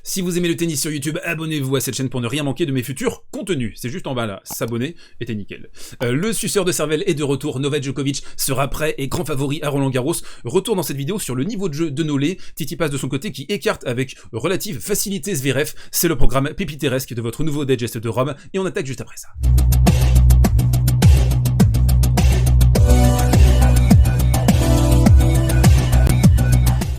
Si vous aimez le tennis sur YouTube, abonnez-vous à cette chaîne pour ne rien manquer de mes futurs contenus. C'est juste en bas là, s'abonner, et t'es nickel. Le suceur de cervelle est de retour, Novak Djokovic sera prêt et grand favori à Roland Garros. Retour dans cette vidéo sur le niveau de jeu de Nolé, Tsitsipas de son côté qui écarte avec relative facilité Zverev. C'est le programme pépiteresque de votre nouveau digest de Rome, et on attaque juste après ça.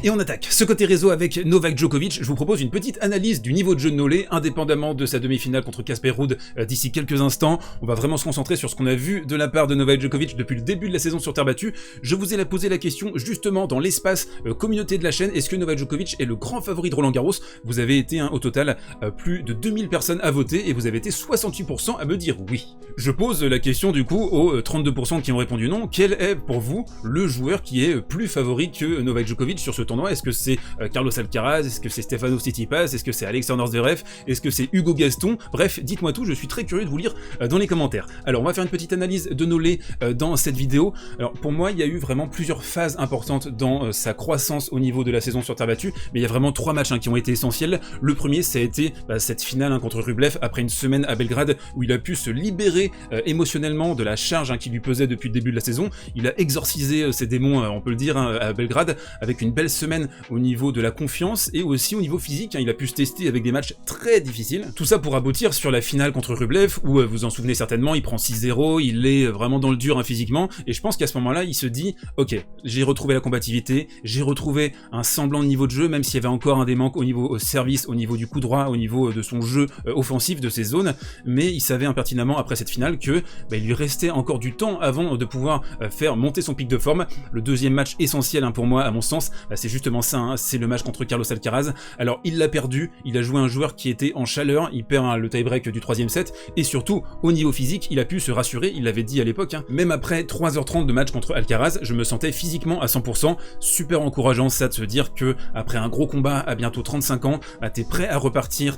Et on attaque ce côté réseau avec Novak Djokovic. Je vous propose une petite analyse du niveau de jeu de Nolé, indépendamment de sa demi-finale contre Casper Ruud d'ici quelques instants. On va vraiment se concentrer sur ce qu'on a vu de la part de Novak Djokovic depuis le début de la saison sur terre battue. Je vous ai posé la question justement dans l'espace communauté de la chaîne. Est-ce que Novak Djokovic est le grand favori de Roland Garros? Vous avez été au total plus de 2000 personnes à voter et vous avez été 68% à me dire oui. Je pose la question du coup aux 32% qui ont répondu non. Quel est pour vous le joueur qui est plus favori que Novak Djokovic sur ce tournoi? Est-ce que c'est Carlos Alcaraz? Est-ce que c'est Stefanos Tsitsipas? Est-ce que c'est Alexander Zverev? Est-ce que c'est Hugo Gaston? Bref, dites-moi tout, je suis très curieux de vous lire dans les commentaires. Alors on va faire une petite analyse de Nolé dans cette vidéo. Alors pour moi, il y a eu vraiment plusieurs phases importantes dans sa croissance au niveau de la saison sur terre battue, mais il y a vraiment 3 matchs qui ont été essentiels. Le premier, ça a été cette finale contre Rublev après une semaine à Belgrade où il a pu se libérer émotionnellement de la charge qui lui pesait depuis le début de la saison. Il a exorcisé ses démons, on peut le dire, à Belgrade, avec une belle semaine au niveau de la confiance et aussi au niveau physique. Il a pu se tester avec des matchs très difficiles. Tout ça pour aboutir sur la finale contre Rublev où, vous en souvenez certainement, il prend 6-0, il est vraiment dans le dur physiquement, et je pense qu'à ce moment-là, il se dit « Ok, j'ai retrouvé la combativité, j'ai retrouvé un semblant de niveau de jeu, même s'il y avait encore des manques au niveau service, au niveau du coup droit, au niveau de son jeu offensif, de ses zones, mais il savait impertinemment après cette finale que il lui restait encore du temps avant de pouvoir faire monter son pic de forme. Le deuxième match essentiel pour moi, à mon sens, c'est justement ça, c'est le match contre Carlos Alcaraz. Alors il l'a perdu, il a joué un joueur qui était en chaleur, il perd le tie-break du 3e set, et surtout au niveau physique, il a pu se rassurer, il l'avait dit à l'époque, même après 3h30 de match contre Alcaraz, je me sentais physiquement à 100%, super encourageant ça de se dire que après un gros combat à bientôt 35 ans, t'es prêt à repartir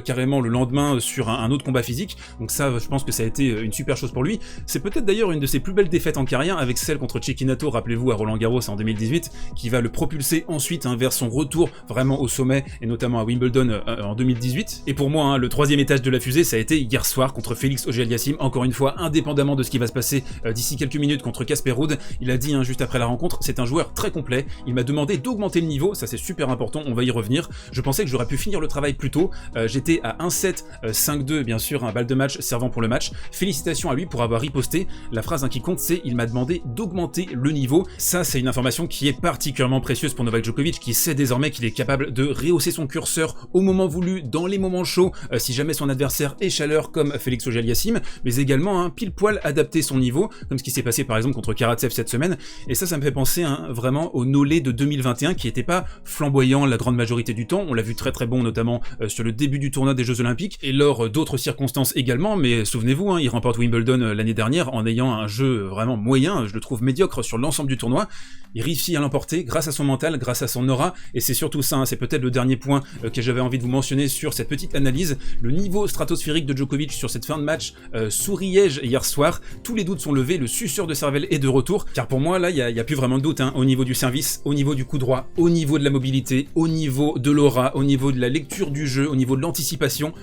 carrément le lendemain sur un autre combat physique. Donc ça, je pense que ça a été une super chose pour lui. C'est peut-être d'ailleurs une de ses plus belles défaites en carrière, avec celle contre Cecchinato, rappelez-vous, à Roland Garros en 2018, qui va le propulser ensuite vers son retour vraiment au sommet, et notamment à Wimbledon en 2018. Et pour moi, le 3e étage de la fusée, ça a été hier soir contre Félix Auger-Aliassime. Encore une fois, indépendamment de ce qui va se passer d'ici quelques minutes contre Casper Ruud, il a dit juste après la rencontre, c'est un joueur très complet, il m'a demandé d'augmenter le niveau, ça c'est super important, on va y revenir. Je pensais que j'aurais pu finir le travail plus tôt, j'étais à 1-7, 5-2, bien sûr, un balle de match servant pour le match. Félicitations à lui pour avoir riposté. La phrase qui compte, c'est « il m'a demandé d'augmenter le niveau ». Ça, c'est une information qui est particulièrement précieuse pour Novak Djokovic, qui sait désormais qu'il est capable de rehausser son curseur au moment voulu, dans les moments chauds, si jamais son adversaire est chaleur comme Félix Auger-Aliassime, mais également pile poil adapter son niveau, comme ce qui s'est passé par exemple contre Karatsev cette semaine. Et ça me fait penser vraiment au Nolé de 2021 qui était pas flamboyant la grande majorité du temps. On l'a vu très bon notamment sur le début du tournoi des Jeux Olympiques et lors d'autres circonstances également, mais souvenez-vous, il remporte Wimbledon l'année dernière en ayant un jeu vraiment moyen, je le trouve médiocre sur l'ensemble du tournoi. Il réussit à l'emporter grâce à son mental, grâce à son aura, et c'est surtout ça, c'est peut-être le dernier point que j'avais envie de vous mentionner sur cette petite analyse, le niveau stratosphérique de Djokovic sur cette fin de match sous Liège hier soir. Tous les doutes sont levés, le suceur de cervelle est de retour, car pour moi là, il y a plus vraiment de doute au niveau du service, au niveau du coup droit, au niveau de la mobilité, au niveau de l'aura, au niveau de la lecture du jeu, au niveau de l'anticipation.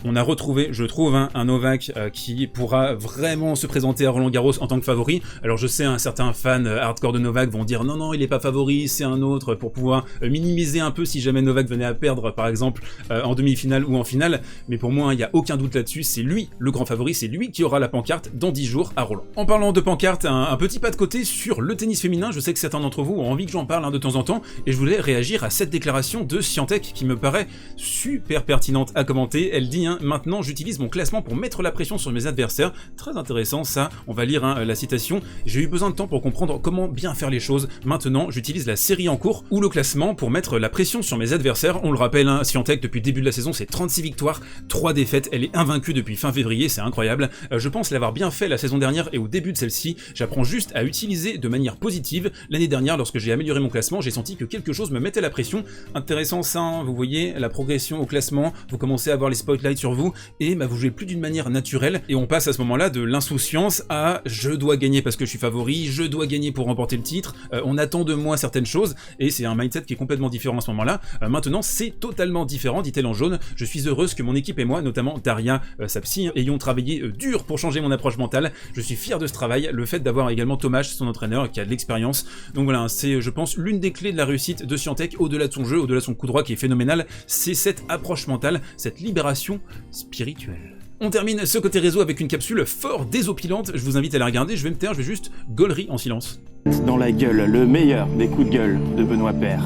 On a retrouvé, je trouve, un Novak qui pourra vraiment se présenter à Roland Garros en tant que favori. Alors je sais, certains fans hardcore de Novak vont dire non, il est pas favori, c'est un autre, pour pouvoir minimiser un peu si jamais Novak venait à perdre, par exemple, en demi-finale ou en finale. Mais pour moi, il n'y a aucun doute là-dessus, c'est lui le grand favori, c'est lui qui aura la pancarte dans 10 jours à Roland. En parlant de pancarte, un petit pas de côté sur le tennis féminin, je sais que certains d'entre vous ont envie que j'en parle de temps en temps, et je voulais réagir à cette déclaration de Swiatek qui me paraît super pertinente à commenter. Elle dit maintenant j'utilise mon classement pour mettre la pression sur mes adversaires. Très intéressant ça, on va lire la citation. J'ai eu besoin de temps pour comprendre comment bien faire les choses. Maintenant j'utilise la série en cours ou le classement pour mettre la pression sur mes adversaires. On le rappelle, Swiatek depuis le début de la saison c'est 36 victoires, 3 défaites, elle est invaincue depuis fin février, c'est incroyable. Je pense l'avoir bien fait la saison dernière et au début de celle-ci, j'apprends juste à utiliser de manière positive. L'année dernière lorsque j'ai amélioré mon classement, j'ai senti que quelque chose me mettait la pression. Intéressant ça, vous voyez la progression au classement, vous commencez à avoir les spotlights mettre sur vous et bah, vous jouez plus d'une manière naturelle et on passe à ce moment-là de l'insouciance à je dois gagner parce que je suis favori, je dois gagner pour remporter le titre, on attend de moi certaines choses et c'est un mindset qui est complètement différent à ce moment-là. Maintenant c'est totalement différent, dit-elle en jaune. Je suis heureuse que mon équipe et moi, notamment Daria, sa psy, ayons travaillé dur pour changer mon approche mentale. Je suis fier de ce travail, le fait d'avoir également Thomas, son entraîneur, qui a de l'expérience. Donc voilà, c'est je pense l'une des clés de la réussite de Swiatek, au-delà de son jeu, au-delà de son coup droit qui est phénoménal, c'est cette approche mentale, cette libération spirituelle. On termine ce côté réseau avec une capsule fort désopilante, je vous invite à la regarder, je vais me taire, je vais juste gaulerie en silence. Dans la gueule, le meilleur des coups de gueule de Benoît Paire.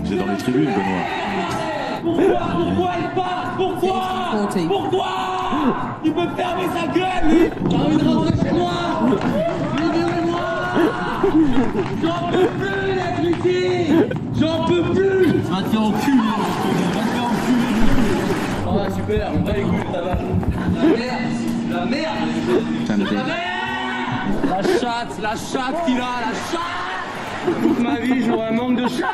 Vous êtes dans les tribunes, Benoît. Pourquoi il part? Pourquoi il peut fermer sa gueule, lui. J'ai envie de rentrer chez moi. Libérez-moi. J'en peux plus d'être ici. J'en peux plus. Va te faire enculer, va te faire enculer. Oh super, on va les couilles, ça va. La merde. La chatte qu'il a, la chatte. Toute ma vie, j'aurai un manque de chatte.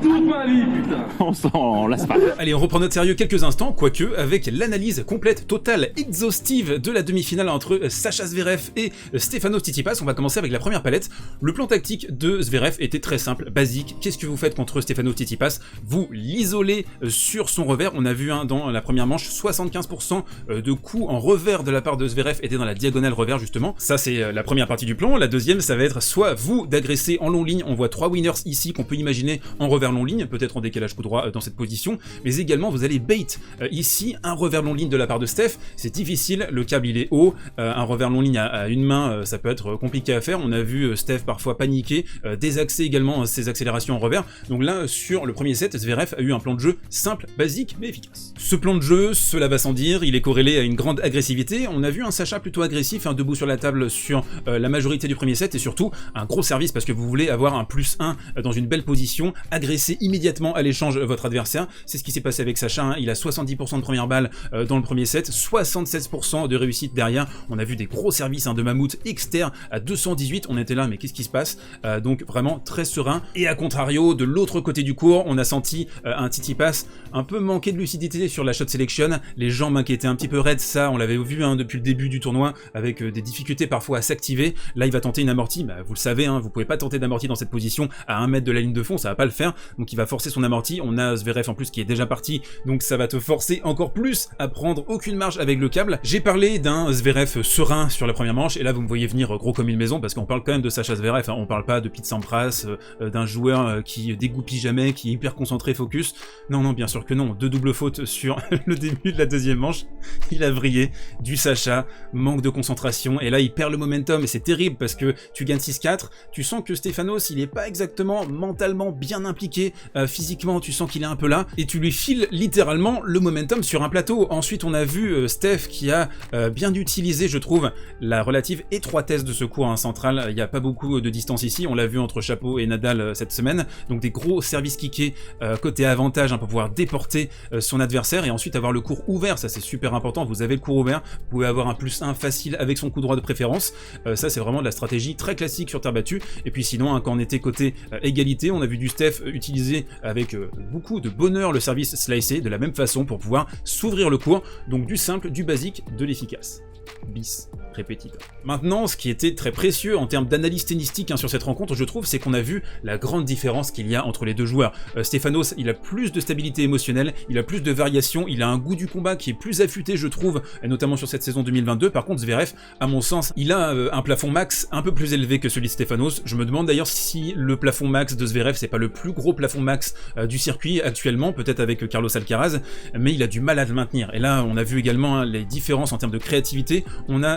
Toute ma vie, putain. On s'en lasse pas. Allez, on reprend notre sérieux quelques instants, quoique, avec l'analyse complète, totale, exhaustive de la demi-finale entre Sacha Zverev et Stefanos Tsitsipas. On va commencer avec la première palette. Le plan tactique de Zverev était très simple, basique. Qu'est-ce que vous faites contre Stefanos Tsitsipas? Vous l'isolez sur son revers. On a vu dans la première manche, 75% de coups en revers de la part de Zverev étaient dans la diagonale revers, justement. Ça, c'est la première partie du plan. La deuxième, ça va être soit vous d'agresser en long ligne. On voit 3 winners ici qu'on peut imaginer en revers long ligne, peut-être en décalage coup droit dans cette position, mais également vous allez bait ici un revers long ligne de la part de Steph. C'est difficile, le câble il est haut, un revers long ligne à une main ça peut être compliqué à faire. On a vu Steph parfois paniquer, désaxer également ses accélérations en revers. Donc là sur le premier set, Zverev a eu un plan de jeu simple, basique mais efficace. Ce plan de jeu, cela va sans dire, il est corrélé à une grande agressivité. On a vu un Sacha plutôt agressif, debout sur la table sur la majorité du premier set et surtout un gros service parce que vous voulez avoir un +1 dans une belle position, agresser immédiatement à l'échange votre adversaire. C'est ce qui s'est passé avec Sacha, il a 70% de première balle dans le premier set, 76% de réussite derrière. On a vu des gros services de Mammouth externe à 218, on était là mais qu'est-ce qui se passe? Donc vraiment très serein. Et à contrario, de l'autre côté du court, on a senti un Tsitsipas un peu manquer de lucidité sur la shot selection, les jambes qui étaient un petit peu raides, ça on l'avait vu depuis le début du tournoi, avec des difficultés parfois à s'activer. Là il va tenter une amortie, vous le savez, vous pouvez pas tenter d'amorti dans cette position à 1 mètre de la ligne de fond, ça va pas le faire, donc il va forcer son amorti. On a Zverev en plus qui est déjà parti, donc ça va te forcer encore plus à prendre aucune marge avec le câble. J'ai parlé d'un Zverev serein sur la première manche, et là vous me voyez venir gros comme une maison, parce qu'on parle quand même de Sacha Zverev, on parle pas de Pete Sampras, d'un joueur qui dégoupille jamais, qui est hyper concentré, focus. Non, non, bien sûr que non, 2 doubles fautes sur le début de la deuxième manche, il a vrillé, du Sacha, manque de concentration, et là il perd le momentum, et c'est terrible, parce que tu gagnes 6-4, tu sens que Stefanos, il est pas exactement mentalement bien impliqué, physiquement tu sens qu'il est un peu là, et tu lui files littéralement le momentum sur un plateau. Ensuite on a vu Steph qui a bien utilisé, je trouve, la relative étroitesse de ce court central. Il n'y a pas beaucoup de distance ici, on l'a vu entre Chapeau et Nadal cette semaine, donc des gros services kickés côté avantage pour pouvoir déporter son adversaire, et ensuite avoir le court ouvert, ça c'est super important. Vous avez le court ouvert, vous pouvez avoir un +1 facile avec son coup droit de préférence, ça c'est vraiment de la stratégie très classique sur terre battue. Et puis sinon, quand on était côté égalité, on a vu du Steph utiliser avec beaucoup de bonheur le service slicé de la même façon pour pouvoir s'ouvrir le court, donc du simple, du basique, de l'efficace. Bis repetita. Maintenant, ce qui était très précieux en termes d'analyse tennistique sur cette rencontre, je trouve, c'est qu'on a vu la grande différence qu'il y a entre les deux joueurs. Stefanos, il a plus de stabilité émotionnelle, il a plus de variation, il a un goût du combat qui est plus affûté, je trouve, notamment sur cette saison 2022. Par contre, Zverev, à mon sens, il a un plafond max un peu plus élevé que celui de Stefanos. Je me demande d'ailleurs si le plafond max de Zverev, c'est pas le plus gros plafond max du circuit actuellement, peut-être avec Carlos Alcaraz, mais il a du mal à le maintenir. Et là, on a vu également les différences en termes de créativité.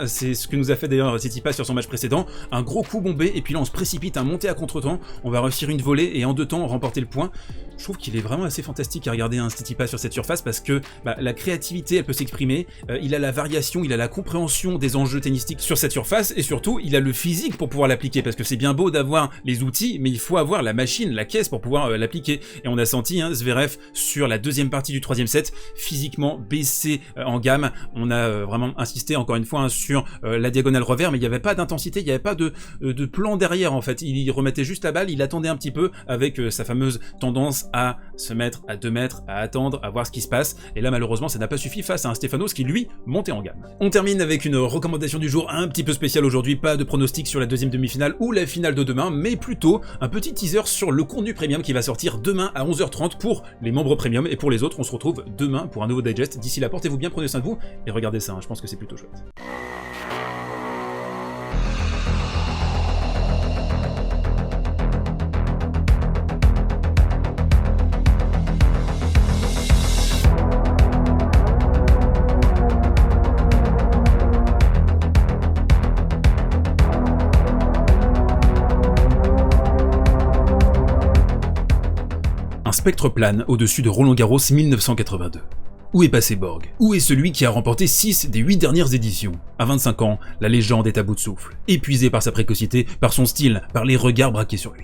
C'est ce que nous a fait d'ailleurs Tsitsipas sur son match précédent, un gros coup bombé, et puis là on se précipite à monter à contre-temps, on va réussir une volée et en 2 temps remporter le point. Je trouve qu'il est vraiment assez fantastique à regarder un Tsitsipas sur cette surface, parce que la créativité elle peut s'exprimer, il a la variation, il a la compréhension des enjeux tennistiques sur cette surface, et surtout il a le physique pour pouvoir l'appliquer, parce que c'est bien beau d'avoir les outils, mais il faut avoir la machine, la caisse pour pouvoir l'appliquer. Et on a senti Zverev sur la deuxième partie du 3e set, physiquement baissé en gamme. On a vraiment insisté encore encore une fois, hein, sur la diagonale revers, mais il n'y avait pas d'intensité, il n'y avait pas de plan derrière en fait. Il remettait juste la balle, il attendait un petit peu avec sa fameuse tendance à se mettre à 2 mètres, à attendre, à voir ce qui se passe. Et là, malheureusement, ça n'a pas suffi face à un Stefanos qui, lui, montait en gamme. On termine avec une recommandation du jour un petit peu spéciale aujourd'hui. Pas de pronostic sur la deuxième demi-finale ou la finale de demain, mais plutôt un petit teaser sur le contenu premium qui va sortir demain à 11h30 pour les membres premium. Et pour les autres, on se retrouve demain pour un nouveau digest. D'ici là, portez-vous bien, prenez soin de vous et regardez ça, hein, je pense que c'est plutôt chouette. Un spectre plane au-dessus de Roland Garros 1982. Où est passé Borg? Où est celui qui a remporté 6 des 8 dernières éditions? À 25 ans, la légende est à bout de souffle, épuisé par sa précocité, par son style, par les regards braqués sur lui.